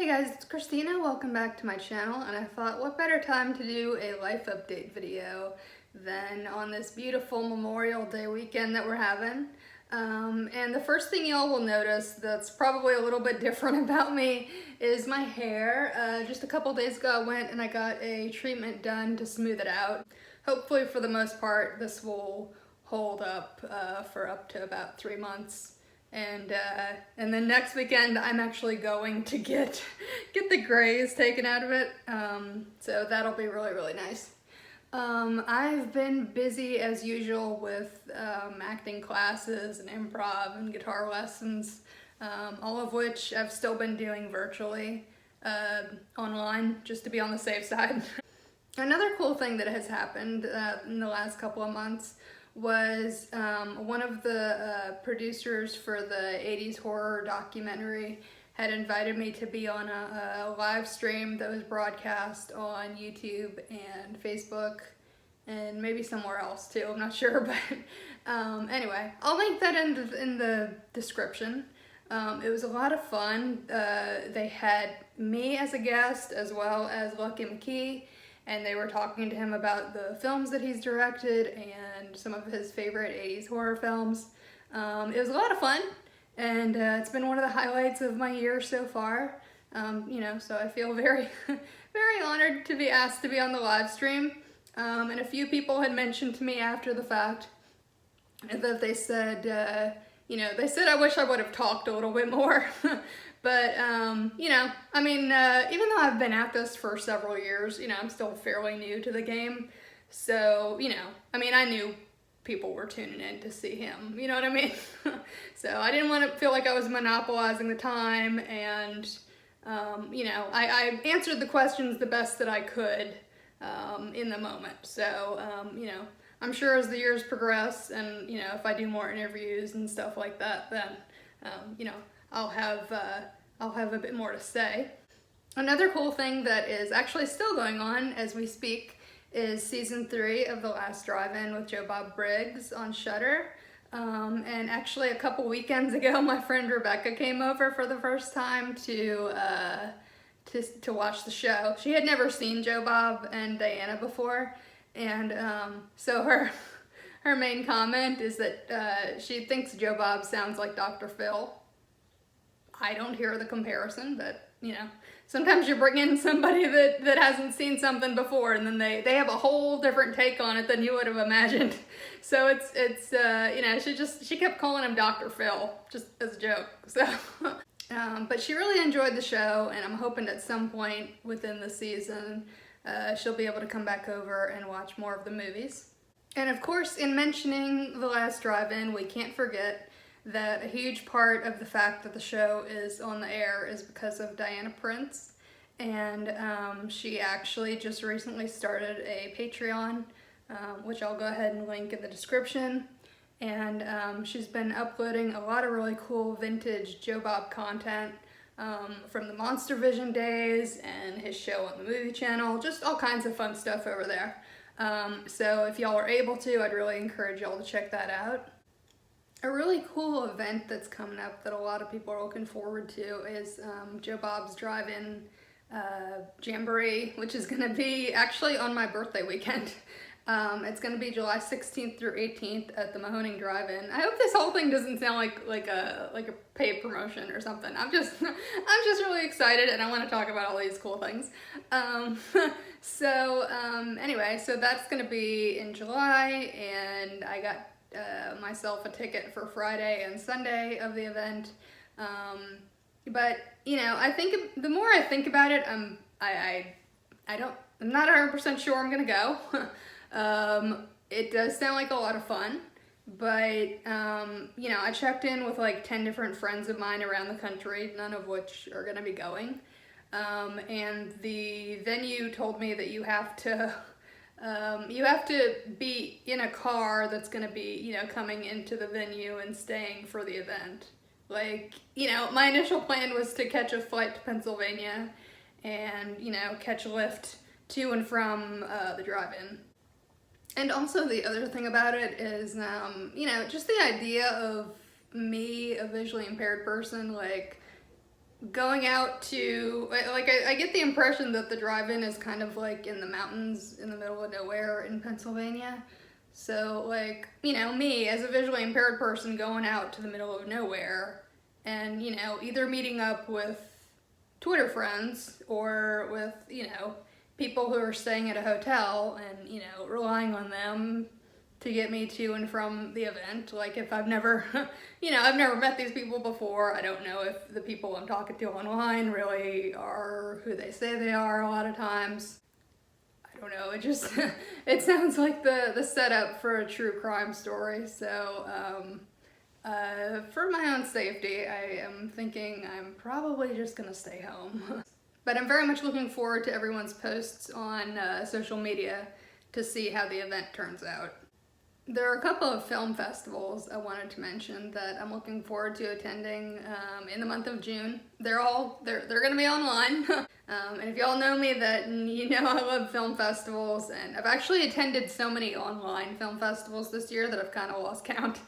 Hey guys, it's Christina. Welcome back to my channel, and I thought what better time to do a life update video than on this beautiful Memorial Day weekend that we're having. And the first thing y'all will notice that's probably a little bit different about me is my hair. Just a couple days ago I went and I got a treatment done to smooth it out. Hopefully for the most part this will hold up for up to about 3 months. And then next weekend I'm actually going to get the grays taken out of it, so that'll be really nice. I've been busy as usual with acting classes and improv and guitar lessons, all of which I've still been doing virtually online just to be on the safe side. Another cool thing that has happened in the last couple of months was one of the producers for the 80s horror documentary had invited me to be on a live stream that was broadcast on YouTube and Facebook and maybe somewhere else too, I'm not sure, but anyway, I'll link that in the description. It was a lot of fun. They had me as a guest as well as Lucky McKee, and they were talking to him about the films that he's directed and some of his favorite 80s horror films. It was a lot of fun, and it's been one of the highlights of my year so far. So I feel very, very honored to be asked to be on the live stream. And a few people had mentioned to me after the fact that they said, they said I wish I would have talked a little bit more. But, even though I've been at this for several years, I'm still fairly new to the game. So, I knew people were tuning in to see him, you know what I mean? So I didn't want to feel like I was monopolizing the time, and, I answered the questions the best that I could in the moment. So, I'm sure as the years progress and, if I do more interviews and stuff like that, then, I'll have a bit more to say. Another cool thing that is actually still going on as we speak is season 3 of The Last Drive-In with Joe Bob Briggs on Shudder. And actually a couple weekends ago, my friend Rebecca came over for the first time to watch the show. She had never seen Joe Bob and Diana before, and so her main comment is that she thinks Joe Bob sounds like Dr. Phil. I don't hear the comparison, but sometimes you bring in somebody that hasn't seen something before, and then they have a whole different take on it than you would have imagined. So it's she kept calling him Dr. Phil just as a joke. So, but she really enjoyed the show, and I'm hoping at some point within the season she'll be able to come back over and watch more of the movies. And of course, in mentioning The Last Drive-In, we can't forget that a huge part of the fact that the show is on the air is because of Diana Prince, and she actually just recently started a Patreon, which I'll go ahead and link in the description, and she's been uploading a lot of really cool vintage Joe Bob content from the Monster Vision days and his show on the movie channel, just all kinds of fun stuff over there. So if y'all are able to, I'd really encourage y'all to check that out. A really cool event that's coming up that a lot of people are looking forward to is Joe Bob's Drive-In Jamboree, which is going to be actually on my birthday weekend. It's going to be July 16th through 18th at the Mahoning Drive-In. I hope this whole thing doesn't sound like a paid promotion or something. I'm just really excited, and I want to talk about all these cool things. Anyway, so that's going to be in July, and I got myself a ticket for Friday and Sunday of the event. But I think the more I think about it, I'm not 100% sure I'm gonna go. It does sound like a lot of fun, but I checked in with like 10 different friends of mine around the country, none of which are gonna be going. And the venue told me that you have to be in a car that's going to be, coming into the venue and staying for the event. Like, my initial plan was to catch a flight to Pennsylvania and, catch a lift to and from the drive-in. And also the other thing about it is, just the idea of me, a visually impaired person, like, going out to, like, I get the impression that the drive-in is kind of like in the mountains in the middle of nowhere in Pennsylvania. So, like, you know, me as a visually impaired person going out to the middle of nowhere and, you know, either meeting up with Twitter friends or with, you know, people who are staying at a hotel and, you know, relying on them to get me to and from the event. Like, if I've never, you know, I've never met these people before, I don't know if the people I'm talking to online really are who they say they are a lot of times. I don't know, it just, it sounds like the setup for a true crime story, so, for my own safety, I am thinking I'm probably just gonna stay home. But I'm very much looking forward to everyone's posts on social media to see how the event turns out. There are a couple of film festivals I wanted to mention that I'm looking forward to attending in the month of June. They're gonna be online. And if y'all know me, that you know I love film festivals, and I've actually attended so many online film festivals this year that I've kind of lost count.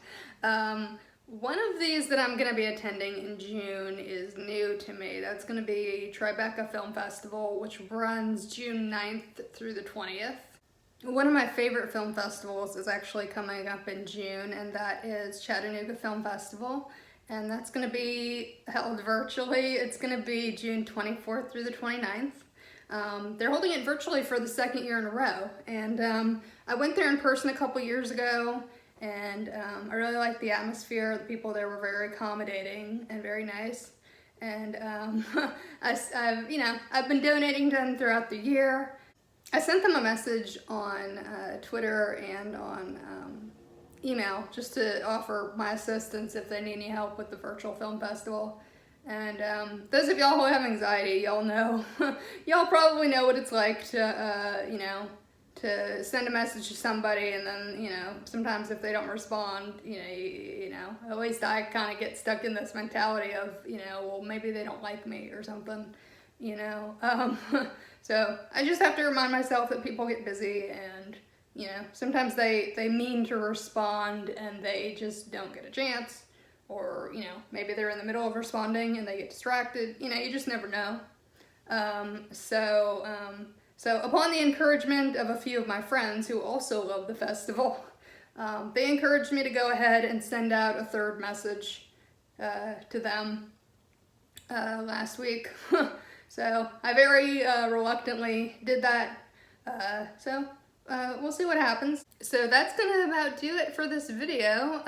One of these that I'm gonna be attending in June is new to me. That's gonna be Tribeca Film Festival, which runs June 9th through the 20th. One of my favorite film festivals is actually coming up in June, and that is Chattanooga Film Festival. And that's going to be held virtually. It's going to be June 24th through the 29th. They're holding it virtually for the second year in a row. And I went there in person a couple years ago, and I really liked the atmosphere. The people there were very accommodating and very nice. And I've been donating to them throughout the year. I sent them a message on Twitter and on email just to offer my assistance if they need any help with the virtual film festival. And those of y'all who have anxiety, y'all know, y'all probably know what it's like to, to send a message to somebody and then, sometimes if they don't respond, at least I kind of get stuck in this mentality of, well, maybe they don't like me or something, So I just have to remind myself that people get busy and, sometimes they mean to respond and they just don't get a chance. Or, maybe they're in the middle of responding and they get distracted. You just never know. So upon the encouragement of a few of my friends who also love the festival, they encouraged me to go ahead and send out a third message to them last week. So I very reluctantly did that. We'll see what happens. So that's gonna about do it for this video.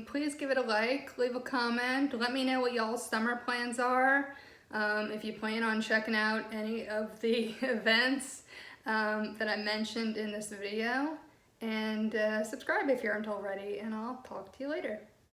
Please give it a like, leave a comment, let me know what y'all's summer plans are. If you plan on checking out any of the events that I mentioned in this video. And subscribe if you aren't already, and I'll talk to you later.